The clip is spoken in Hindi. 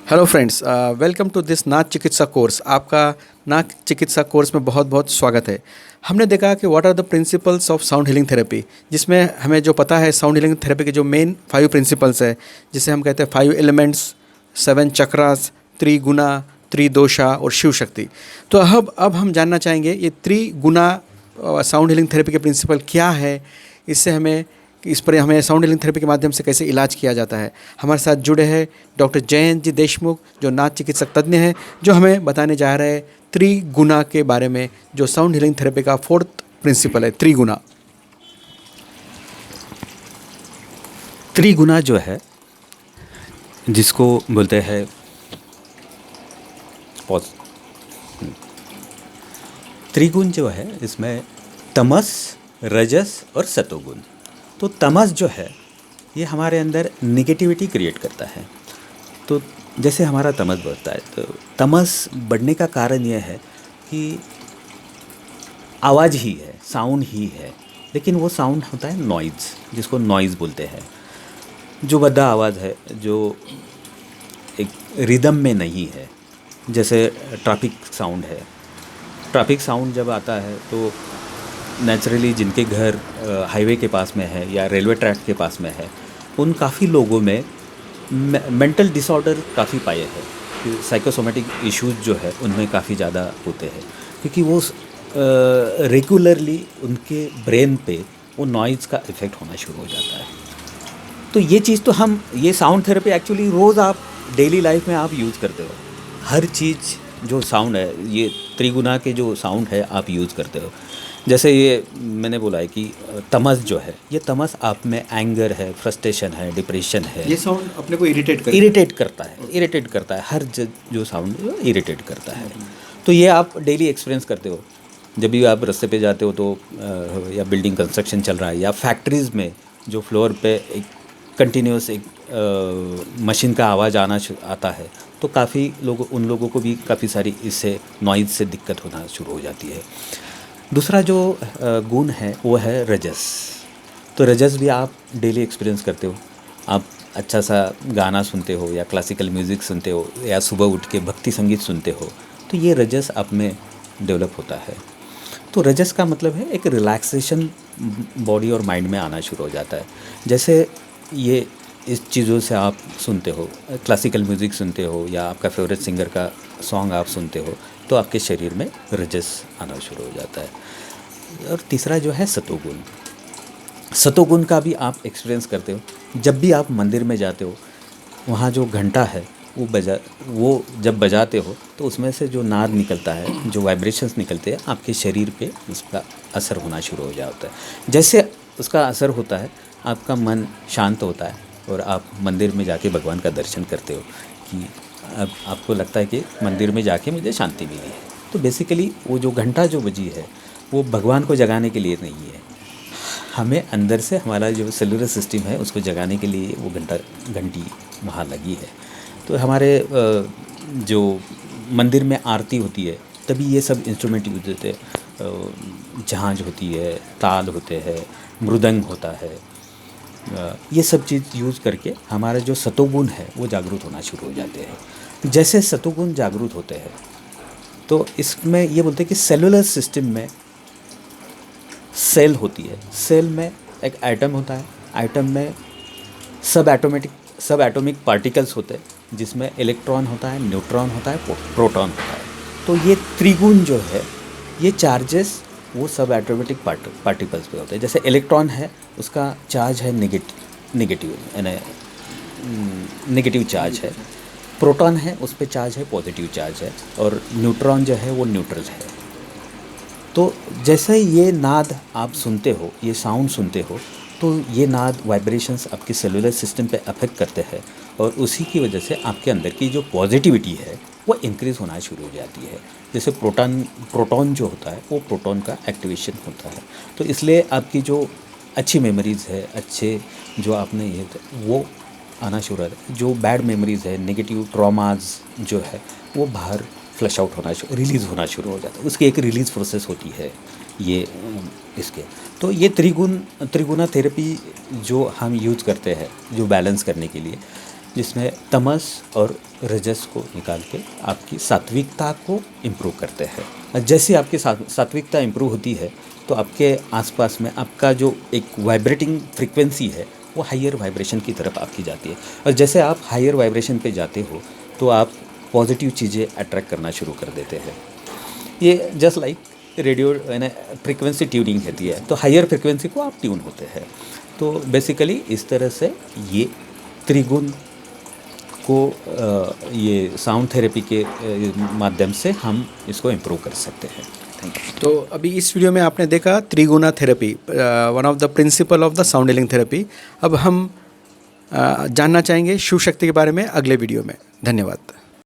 Hello friends, welcome to this Nath Chikitsa course. आपका नाथ चिकित्सा कोर्स में बहुत बहुत स्वागत है। हमने देखा कि what are the principles of sound healing therapy, जिसमें हमें जो पता है साउंड हीलिंग थेरेपी के जो मेन 5 प्रिंसिपल्स है, जिसे हम कहते हैं 5 एलिमेंट्स, 7 चक्रास, त्रिगुणा, त्रिदोषा और शिव शक्ति। तो अब हम जानना चाहेंगे ये त्रिगुणा साउंड हीलिंग थेरेपी के प्रिंसिपल क्या है, इससे हमें इस पर हमें साउंड हीलिंग थेरेपी के माध्यम से कैसे इलाज किया जाता है। हमारे साथ जुड़े हैं डॉक्टर जयंत जी देशमुख, जो नाथ चिकित्सक तज्ञ हैं, जो हमें बताने जा रहे हैं त्रिगुणा के बारे में, जो साउंड हीलिंग थेरेपी का 4th प्रिंसिपल है, त्रिगुणा। त्रिगुणा जो है, जिसको बोलते हैं पॉज त्रिगुण जो है, इसमें तमस, रजस और सतोगुण। तो तमस जो है ये हमारे अंदर नेगेटिविटी क्रिएट करता है। तो जैसे हमारा तमस बढ़ता है, तो तमस बढ़ने का कारण यह है कि आवाज़ ही है, साउंड ही है, लेकिन वो साउंड होता है नॉइज़, जिसको नॉइज़ बोलते हैं। जो बद्दा आवाज़ है, जो एक रिदम में नहीं है, जैसे ट्रैफिक साउंड है। ट्रैफिक साउंड जब आता है तो नेचुरली जिनके घर हाईवे के पास में है या रेलवे ट्रैक के पास में है, उन काफ़ी लोगों में मेंटल डिसऑर्डर काफ़ी पाए हैं। साइकोसोमेटिक इश्यूज जो है उनमें काफ़ी ज़्यादा होते हैं, क्योंकि वो रेगुलरली उनके ब्रेन पे वो नॉइज़ का इफ़ेक्ट होना शुरू हो जाता है। तो ये चीज़ तो हम ये साउंड थेरेपी एक्चुअली रोज़ आप डेली लाइफ में आप यूज़ करते हो। हर चीज़ जो साउंड है, ये त्रिगुणा के जो साउंड है आप यूज़ करते हो। जैसे ये मैंने बोला है कि तमस जो है, ये तमस आप में एंगर है, फ्रस्ट्रेशन है, डिप्रेशन है। ये साउंड अपने को इरिटेट करता है। हर जो साउंड इरिटेट करता है। तो ये आप डेली एक्सपीरियंस करते हो। जब भी आप रास्ते पे जाते हो तो या बिल्डिंग कंस्ट्रक्शन चल रहा है या फैक्ट्रीज़ में जो फ्लोर पे एक कंटिन्यूस एक मशीन का आवाज़ आता है, तो काफ़ी उन लोगों को भी काफ़ी सारी इससे नॉइज़ से दिक्कत होना शुरू हो जाती है। दूसरा जो गुण है वो है रजस। तो रजस भी आप डेली एक्सपीरियंस करते हो। आप अच्छा सा गाना सुनते हो या क्लासिकल म्यूज़िक सुनते हो या सुबह उठ के भक्ति संगीत सुनते हो, तो ये रजस आप में डेवलप होता है। तो रजस का मतलब है एक रिलैक्सेशन बॉडी और माइंड में आना शुरू हो जाता है। जैसे ये इस चीज़ों से आप सुनते हो, क्लासिकल म्यूज़िक सुनते हो या आपका फेवरेट सिंगर का सॉन्ग आप सुनते हो, तो आपके शरीर में रजस आना शुरू हो जाता है। और तीसरा जो है सतोगुण। सतोगुण का भी आप एक्सपीरियंस करते हो। जब भी आप मंदिर में जाते हो, वहाँ जो घंटा है वो जब बजाते हो, तो उसमें से जो नाद निकलता है, जो वाइब्रेशंस निकलते हैं, आपके शरीर पे उसका असर होना शुरू हो जाता है। जैसे उसका असर होता है, आपका मन शांत होता है और आप मंदिर में जाके भगवान का दर्शन करते हो कि अब आपको लगता है कि मंदिर में जाके मुझे शांति मिली है। तो बेसिकली वो जो घंटा जो बजी है, वो भगवान को जगाने के लिए नहीं है, हमें अंदर से हमारा जो सेलुलर सिस्टम है उसको जगाने के लिए वो घंटी वहाँ लगी है। तो हमारे जो मंदिर में आरती होती है, तभी ये सब इंस्ट्रूमेंट यूज होते हैं। झांझ होती है, ताल होते हैं, मृदंग होता है। ये सब चीज़ यूज़ करके हमारा जो सतोगुण है वो जागरूक होना शुरू हो जाते हैं। जैसे सतोगुण जागरूक होते हैं, तो इसमें ये बोलते हैं कि सेलुलर सिस्टम में सेल होती है। सेल में एक एटम होता है। एटम में सब एटॉमिक पार्टिकल्स होते हैं, जिसमें इलेक्ट्रॉन होता है, न्यूट्रॉन होता है, प्रोटॉन होता है। तो ये त्रिगुण जो है, ये चार्जेस वो सब एटॉमिक पार्टिकल्स पे होते हैं। जैसे इलेक्ट्रॉन है, उसका चार्ज है नेगेटिव चार्ज है। प्रोटॉन है, उस पर चार्ज है पॉजिटिव चार्ज है। और न्यूट्रॉन जो है वो न्यूट्रल है। तो जैसे ये नाद आप सुनते हो, ये साउंड सुनते हो, तो ये नाद वाइब्रेशंस आपके सेलुलर सिस्टम पे अफेक्ट करते हैं, और उसी की वजह से आपके अंदर की जो पॉजिटिविटी है वो इंक्रीज़ होना शुरू हो जाती है। जैसे प्रोटॉन जो होता है, वो प्रोटॉन का एक्टिवेशन होता है। तो इसलिए आपकी जो अच्छी मेमोरीज़ है, अच्छे जो आपने ये वो आना शुरू हो जाता है। जो बैड मेमोरीज़ है, नेगेटिव ट्रॉमाज जो है, वो बाहर फ्लश आउट रिलीज़ होना शुरू हो जाता है। उसकी एक रिलीज़ प्रोसेस होती है ये इसके। तो ये त्रिगुणा थेरेपी जो हम यूज़ करते हैं, जो बैलेंस करने के लिए, जिसमें तमस और रजस को निकाल के आपकी सात्विकता को इम्प्रूव करते हैं। जैसे आपकी सात्विकता इम्प्रूव होती है तो आपके आसपास में आपका जो एक वाइब्रेटिंग फ्रीक्वेंसी है वो हायर वाइब्रेशन की तरफ आपकी जाती है, और जैसे आप हायर वाइब्रेशन पे जाते हो तो आप पॉजिटिव चीज़ें अट्रैक्ट करना शुरू कर देते हैं। ये जस्ट लाइक रेडियो यानी फ्रीक्वेंसी ट्यूनिंग होती है, तो हायर फ्रीक्वेंसी को आप ट्यून होते हैं। तो बेसिकली इस तरह से ये त्रिगुण को ये साउंड थेरेपी के माध्यम से हम इसको इम्प्रूव कर सकते हैं। Thank you. तो अभी इस वीडियो में आपने देखा Triguna therapy, one of the principle of the sound healing therapy. अब हम जानना चाहेंगे शिव शक्ति के बारे में अगले वीडियो में। धन्यवाद।